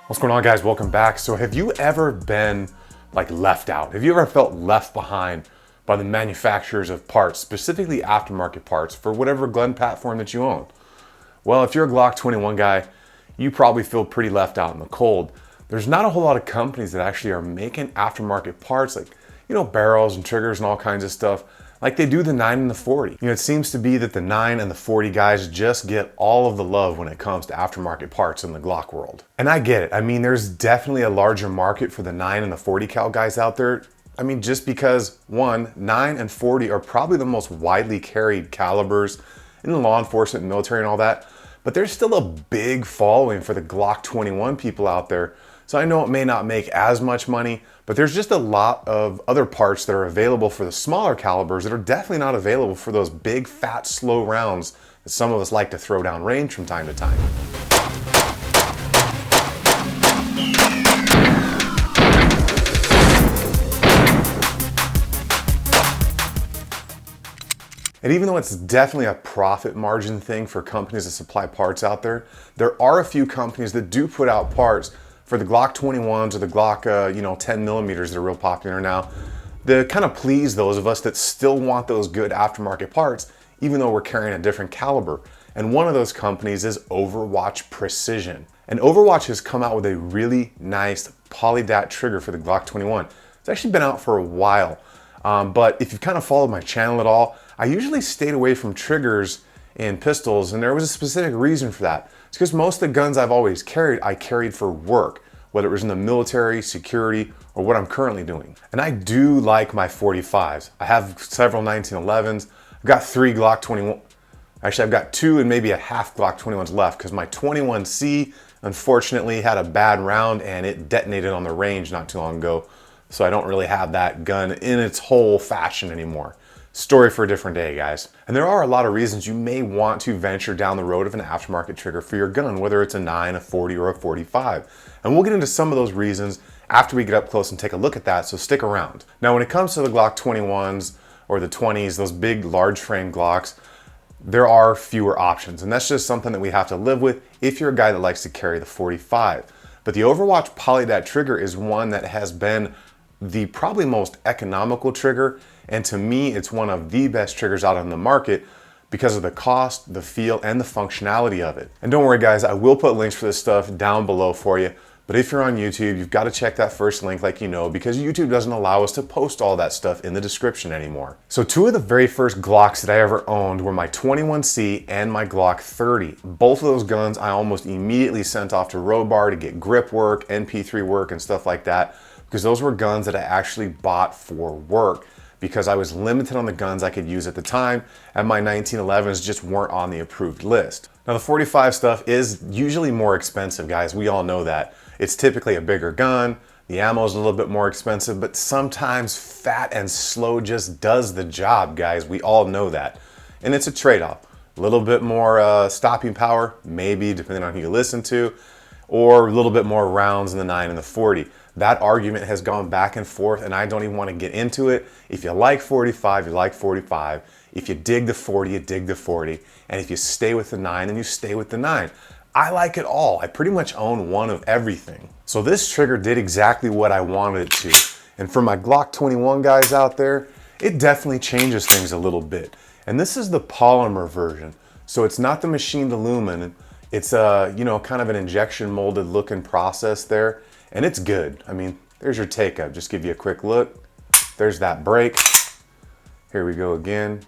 What's going on, guys? Welcome back. So have you ever been like left out? Have you ever felt left behind by the manufacturers of parts, specifically aftermarket parts for whatever gun platform that you own? Well, if you're a Glock 21 guy, you probably feel pretty left out in the cold. There's not a whole lot of companies that actually are making aftermarket parts like, barrels and triggers and all kinds of stuff like they do the 9 and the 40. It seems to be that the 9 and the 40 guys just get all of the love when it comes to aftermarket parts in the Glock world. And I get it. I mean, there's definitely a larger market for the 9 and the 40 cal guys out there. I mean, just because, one, 9 and 40 are probably the most widely carried calibers in the law enforcement and military and all that, but there's still a big following for the Glock 21 people out there. So I know it may not make as much money, but there's just a lot of other parts that are available for the smaller calibers that are definitely not available for those big, fat, slow rounds that some of us like to throw down range from time to time. And even though it's definitely a profit margin thing for companies that supply parts out there, there are a few companies that do put out parts for the Glock 21s or the Glock 10 millimeters that are real popular now, to kind of please those of us that still want those good aftermarket parts, even though we're carrying a different caliber. And one of those companies is Overwatch Precision. And Overwatch has come out with a really nice polydat trigger for the Glock 21. It's actually been out for a while, but if you've kind of followed my channel at all, I usually stayed away from triggers in pistols, and there was a specific reason for that. It's because most of the guns I've always carried, I carried for work, whether it was in the military, security, or what I'm currently doing. And I do like my 45s. I have several 1911s. I've got 3 Glock 21. Actually, I've got 2 and maybe a half Glock 21s left because my 21C unfortunately had a bad round and it detonated on the range not too long ago. So I don't really have that gun in its whole fashion anymore. Story for a different day, guys. And there are a lot of reasons you may want to venture down the road of an aftermarket trigger for your gun, whether it's a 9, a 40, or a 45. And we'll get into some of those reasons after we get up close and take a look at that, so stick around. Now, when it comes to the Glock 21s or the 20s, those big, large frame Glocks, there are fewer options. And that's just something that we have to live with if you're a guy that likes to carry the 45. But the Overwatch polydat trigger is one that has been the probably most economical trigger, and to me it's one of the best triggers out on the market because of the cost, the feel, and the functionality of it. And don't worry, guys, I will put links for this stuff down below for you, but if you're on YouTube, you've got to check that first link because YouTube doesn't allow us to post all that stuff in the description anymore. So 2 of the very first Glocks that I ever owned were my 21C and my Glock 30. Both of those guns I almost immediately sent off to Robar to get grip work, NP3 work, and stuff like that, because those were guns that I actually bought for work because I was limited on the guns I could use at the time, and my 1911s just weren't on the approved list. Now, the 45 stuff is usually more expensive, guys. We all know that. It's typically a bigger gun, the ammo is a little bit more expensive, but sometimes fat and slow just does the job, guys. We all know that. And it's a trade-off. A little bit more stopping power, maybe, depending on who you listen to, or a little bit more rounds in the 9 and the 40. That argument has gone back and forth, and I don't even want to get into it. If you like 45, you like 45. If you dig the 40, you dig the 40. And if you stay with the 9, then you stay with the 9. I like it all. I pretty much own one of everything. So this trigger did exactly what I wanted it to. And for my Glock 21 guys out there, it definitely changes things a little bit. And this is the polymer version. So it's not the machined aluminum. It's kind of an injection molded looking process there. And it's good. I mean, there's your take up. Just give you a quick look. There's that break. Here we go again.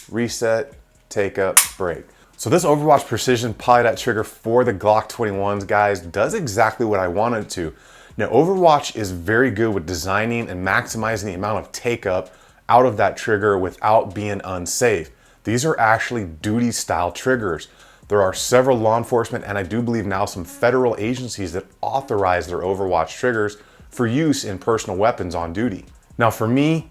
Reset, take up, break. So this Overwatch Precision polydat trigger for the Glock 21s, guys, does exactly what I wanted it to. Now, Overwatch is very good with designing and maximizing the amount of take up out of that trigger without being unsafe. These are actually duty style triggers. There are several law enforcement and I do believe now some federal agencies that authorize their Overwatch triggers for use in personal weapons on duty. Now for me,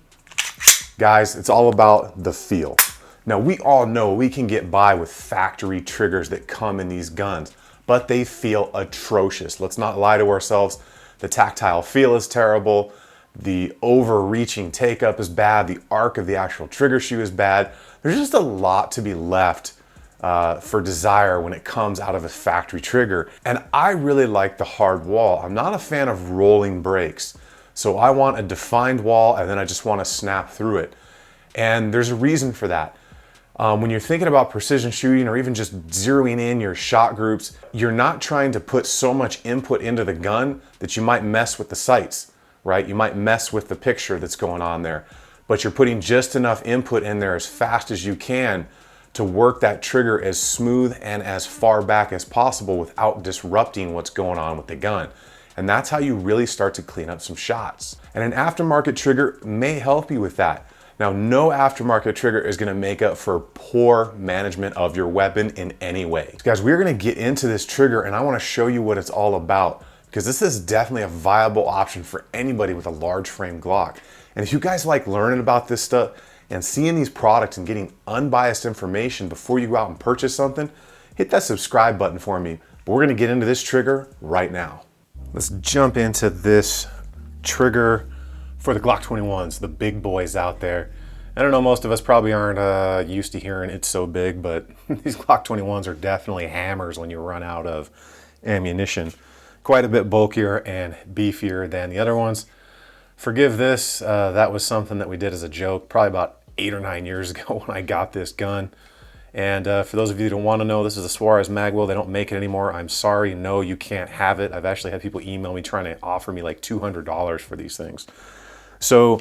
guys, it's all about the feel. Now we all know we can get by with factory triggers that come in these guns, but they feel atrocious. Let's not lie to ourselves. The tactile feel is terrible. The overreaching take-up is bad. The arc of the actual trigger shoe is bad. There's just a lot to be left for desire when it comes out of a factory trigger. And I really like the hard wall. I'm not a fan of rolling brakes. So I want a defined wall, and then I just want to snap through it. And there's a reason for that. When you're thinking about precision shooting or even just zeroing in your shot groups, you're not trying to put so much input into the gun that you might mess with the sights, right? You might mess with the picture that's going on there. But you're putting just enough input in there as fast as you can to work that trigger as smooth and as far back as possible without disrupting what's going on with the gun. And that's how you really start to clean up some shots. And an aftermarket trigger may help you with that. Now, no aftermarket trigger is gonna make up for poor management of your weapon in any way. So guys, we're gonna get into this trigger and I wanna show you what it's all about, because this is definitely a viable option for anybody with a large frame Glock. And if you guys like learning about this stuff and seeing these products and getting unbiased information before you go out and purchase something, hit that subscribe button for me. But we're gonna get into this trigger right now. Let's jump into this trigger for the Glock 21s, the big boys out there. I don't know, most of us probably aren't used to hearing it's so big, but these Glock 21s are definitely hammers when you run out of ammunition. Quite a bit bulkier and beefier than the other ones. Forgive this, that was something that we did as a joke probably about 8 or 9 years ago when I got this gun. And for those of you who don't want to know, this is a Suarez Magwell. They don't make it anymore. I'm sorry, no, you can't have it. I've actually had people email me trying to offer me like $200 for these things. So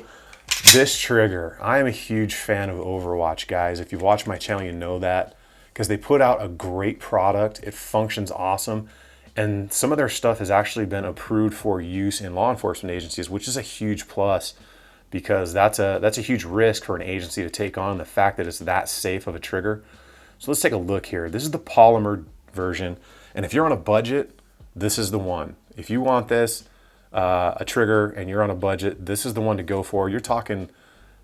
this trigger, I am a huge fan of Overwatch, guys. If you've watched my channel, you know that, because they put out a great product. It functions awesome. And some of their stuff has actually been approved for use in law enforcement agencies, which is a huge plus, because that's a huge risk for an agency to take on, the fact that it's that safe of a trigger. So let's take a look here. This is the polymer version. And if you're on a budget, this is the one. If you want this, a trigger, and you're on a budget, this is the one to go for. You're talking,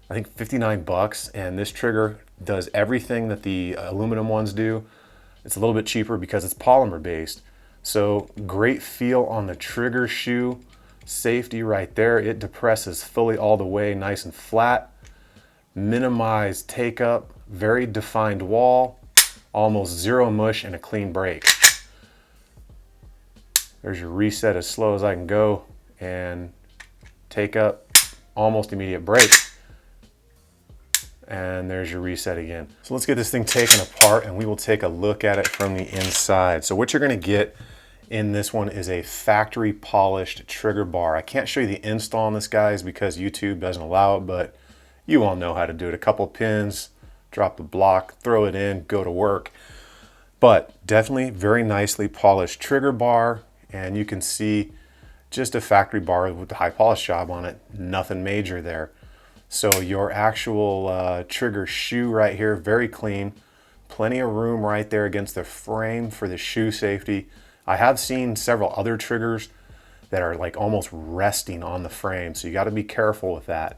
I think, 59 bucks, and this trigger does everything that the aluminum ones do. It's a little bit cheaper because it's polymer based. So great feel on the trigger shoe. Safety right there. It depresses fully all the way, nice and flat. Minimized take up, very defined wall, almost zero mush, and a clean break. There's your reset as slow as I can go, and take up, almost immediate break. And there's your reset again. So let's get this thing taken apart and we will take a look at it from the inside. So what you're gonna get in this one is a factory polished trigger bar. I can't show you the install on this, guys, because YouTube doesn't allow it, but you all know how to do it. A couple pins, drop the block, throw it in, go to work. But definitely very nicely polished trigger bar, and you can see just a factory bar with the high polish job on it, nothing major there. So your actual trigger shoe right here, very clean, plenty of room right there against the frame for the shoe safety. I have seen several other triggers that are like almost resting on the frame, so you got to be careful with that.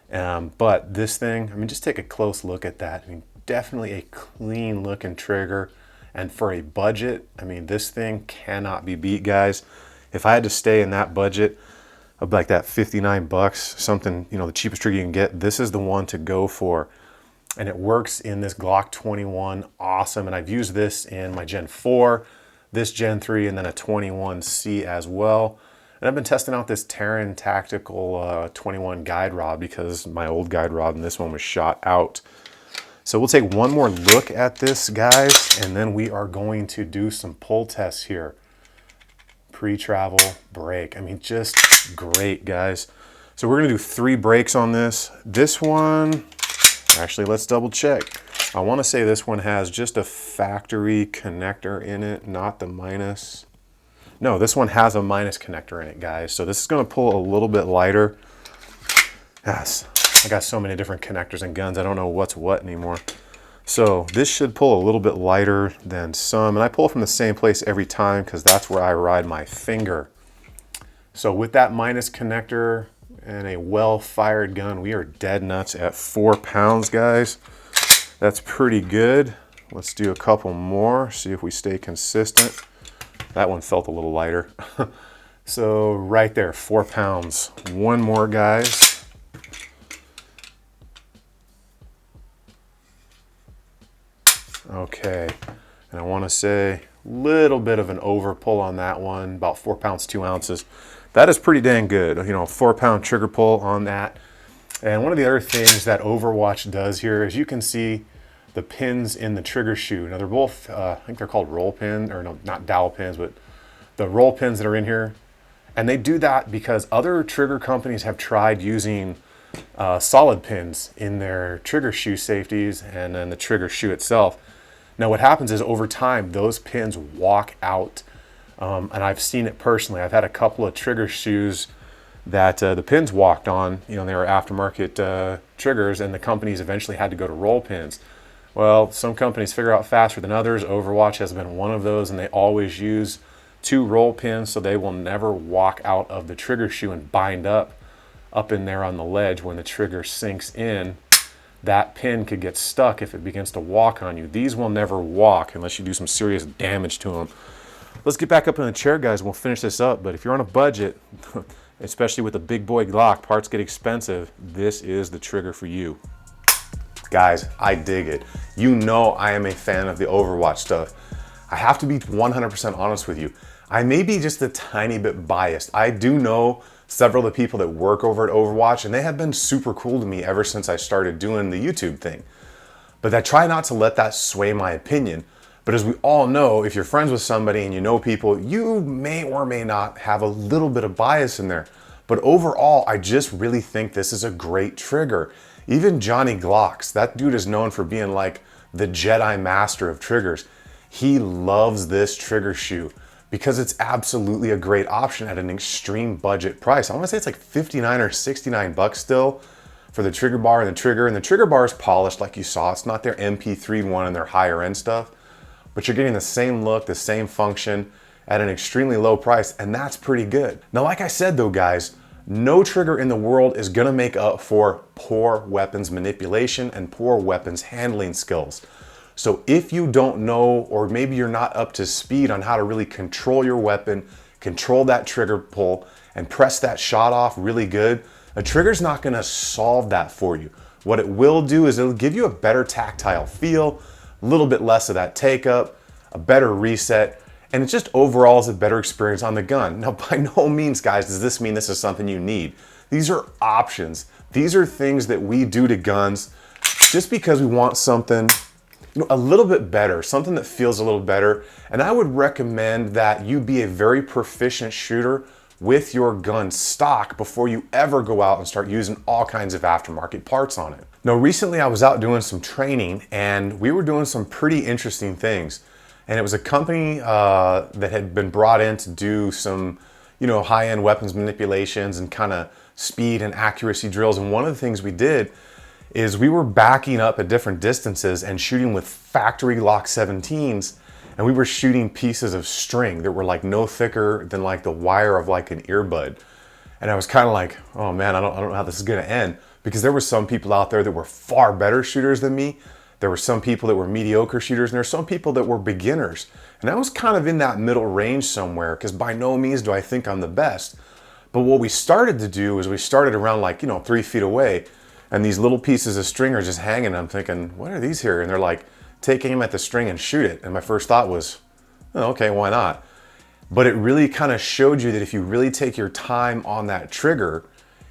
But this thing, I mean, just take a close look at that. I mean, definitely a clean looking trigger, and for a budget, I mean, this thing cannot be beat, guys. If I had to stay in that budget of like that 59 bucks, something, you know, the cheapest trigger you can get, this is the one to go for. And it works in this Glock 21 awesome. And I've used this in my Gen 4, this Gen 3, and then a 21C as well. And I've been testing out this Terran Tactical 21 guide rod because my old guide rod and this one was shot out. So we'll take one more look at this, guys, and then we are going to do some pull tests here. Pre-travel break. I mean, just great, guys. So we're gonna do 3 breaks on this. This one, actually, let's double check. I wanna say this one has just a factory connector in it, not the minus. No, this one has a minus connector in it, guys. So this is gonna pull a little bit lighter. Yes, I got so many different connectors and guns, I don't know what's what anymore. So this should pull a little bit lighter than some, and I pull from the same place every time because that's where I ride my finger. So with that minus connector and a well-fired gun, we are dead nuts at 4 pounds, guys. That's pretty good. Let's do a couple more, see if we stay consistent. That one felt a little lighter. So right there, 4 pounds. One more, guys. Okay, and I want to say a little bit of an over pull on that one, about 4 pounds 2 ounces. That is pretty dang good. You know, 4 pound trigger pull on that. And one of the other things that Overwatch does here is you can see the pins in the trigger shoe. Now they're both, I think they're called roll pins, or no, not dowel pins, but the roll pins that are in here. And they do that because other trigger companies have tried using solid pins in their trigger shoe safeties and then the trigger shoe itself. Now what happens is over time, those pins walk out. And I've seen it personally. I've had a couple of trigger shoes that the pins walked on. You know, they were aftermarket triggers, and the companies eventually had to go to roll pins. Well, some companies figure out faster than others. Overwatch has been one of those, and they always use 2 roll pins, so they will never walk out of the trigger shoe and bind up in there on the ledge. When the trigger sinks in, that pin could get stuck if it begins to walk on you. These will never walk unless you do some serious damage to them. Let's get back up in the chair, guys, and we'll finish this up. But if you're on a budget, especially with a big boy Glock, parts get expensive, this is the trigger for you. Guys, I dig it. You know I am a fan of the Overwatch stuff. I have to be 100% honest with you. I may be just a tiny bit biased. I do know several of the people that work over at Overwatch, and they have been super cool to me ever since I started doing the YouTube thing. But I try not to let that sway my opinion. But as we all know, if you're friends with somebody and you know people, you may or may not have a little bit of bias in there. But overall, I just really think this is a great trigger. Even Johnny Glocks, that dude is known for being like the Jedi master of triggers. He loves this trigger shoe because it's absolutely a great option at an extreme budget price. I want to say it's like 59 or 69 bucks still for the trigger bar and the trigger bar is polished like you saw. It's not their MP3 one and their higher end stuff, but you're getting the same look, the same function at an extremely low price, and that's pretty good. Now, like I said though, guys, no trigger in the world is gonna make up for poor weapons manipulation and poor weapons handling skills. So if you don't know, or maybe you're not up to speed on how to really control your weapon, control that trigger pull, and press that shot off really good, a trigger's not gonna solve that for you. What it will do is it'll give you a better tactile feel, a little bit less of that take up, a better reset, and it just overall is a better experience on the gun. Now, by no means, guys, does this mean this is something you need. These are options. These are things that we do to guns just because we want something a little bit better, something that feels a little better. And I would recommend that you be a very proficient shooter with your gun stock before you ever go out and start using all kinds of aftermarket parts on it. Now, recently I was out doing some training and we were doing some pretty interesting things. And it was a company that had been brought in to do some, high-end weapons manipulations and kind of speed and accuracy drills. And one of the things we did is we were backing up at different distances and shooting with factory Glock 17s, and we were shooting pieces of string that were like no thicker than like the wire of like an earbud. And I was kind of like, oh man, I don't know how this is gonna end, because there were some people out there that were far better shooters than me. There were some people that were mediocre shooters, and there were some people that were beginners. And I was kind of in that middle range somewhere, because by no means do I think I'm the best. But what we started to do is we started around like, 3 feet away, and these little pieces of string are just hanging. I'm thinking, what are these here? And they're like, take aim at the string and shoot it. And my first thought was, oh, okay, why not? But it really kind of showed you that if you really take your time on that trigger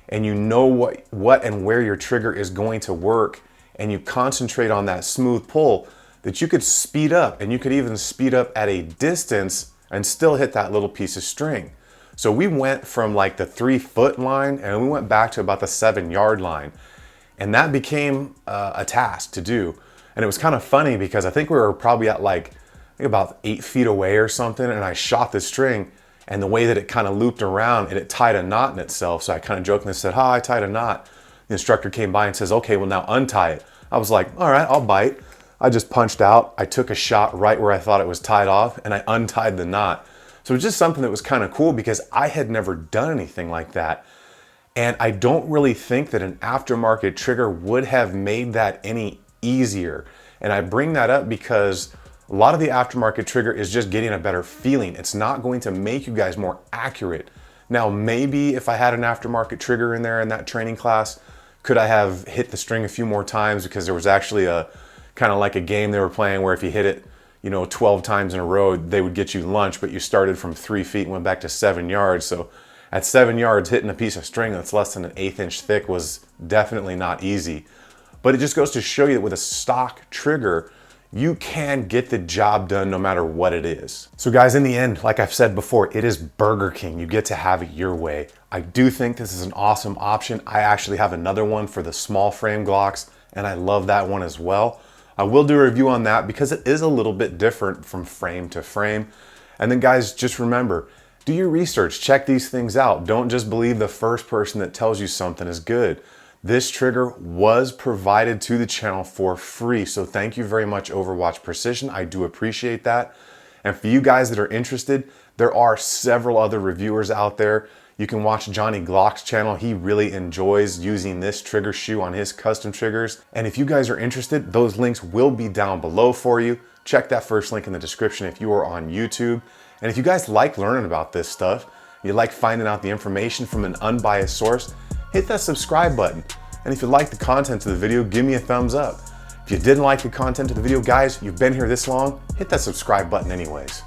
and you know what and where your trigger is going to work, and you concentrate on that smooth pull, that you could speed up, and you could even speed up at a distance and still hit that little piece of string. So we went from like the 3 foot line and we went back to about the 7 yard line. And that became a task to do. And it was kind of funny because I think we were probably at like, about 8 feet away or something. And I shot the string, and the way that it kind of looped around and it tied a knot in itself. So I kind of jokingly said, I tied a knot. The instructor came by and says, okay, well now untie it. I was like, all right, I'll bite. I just punched out. I took a shot right where I thought it was tied off, and I untied the knot. So it was just something that was kind of cool because I had never done anything like that. And I don't really think that an aftermarket trigger would have made that any easier. And I bring that up because a lot of the aftermarket trigger is just getting a better feeling. It's not going to make you guys more accurate. Now, maybe if I had an aftermarket trigger in there in that training class, could I have hit the string a few more times because there was actually a kind of like a game they were playing where if you hit it, 12 times in a row, they would get you lunch, but you started from 3 feet and went back to 7 yards. So at 7 yards, hitting a piece of string that's less than an 1/8 inch thick was definitely not easy. But it just goes to show you that with a stock trigger, you can get the job done no matter what it is. So guys, in the end, like I've said before, it is Burger King. You get to have it your way. I do think this is an awesome option. I actually have another one for the small frame Glocks, and I love that one as well. I will do a review on that because it is a little bit different from frame to frame. And then guys, just remember, do your research, check these things out. Don't just believe the first person that tells you something is good. This trigger was provided to the channel for free. So thank you very much, Overwatch Precision. I do appreciate that. And for you guys that are interested, there are several other reviewers out there. You can watch Johnny Glock's channel. He really enjoys using this trigger shoe on his custom triggers. And if you guys are interested, those links will be down below for you. Check that first link in the description if you are on YouTube. And if you guys like learning about this stuff, you like finding out the information from an unbiased source, hit that subscribe button. And if you like the content of the video, give me a thumbs up. If you didn't like the content of the video, guys, you've been here this long, hit that subscribe button anyways.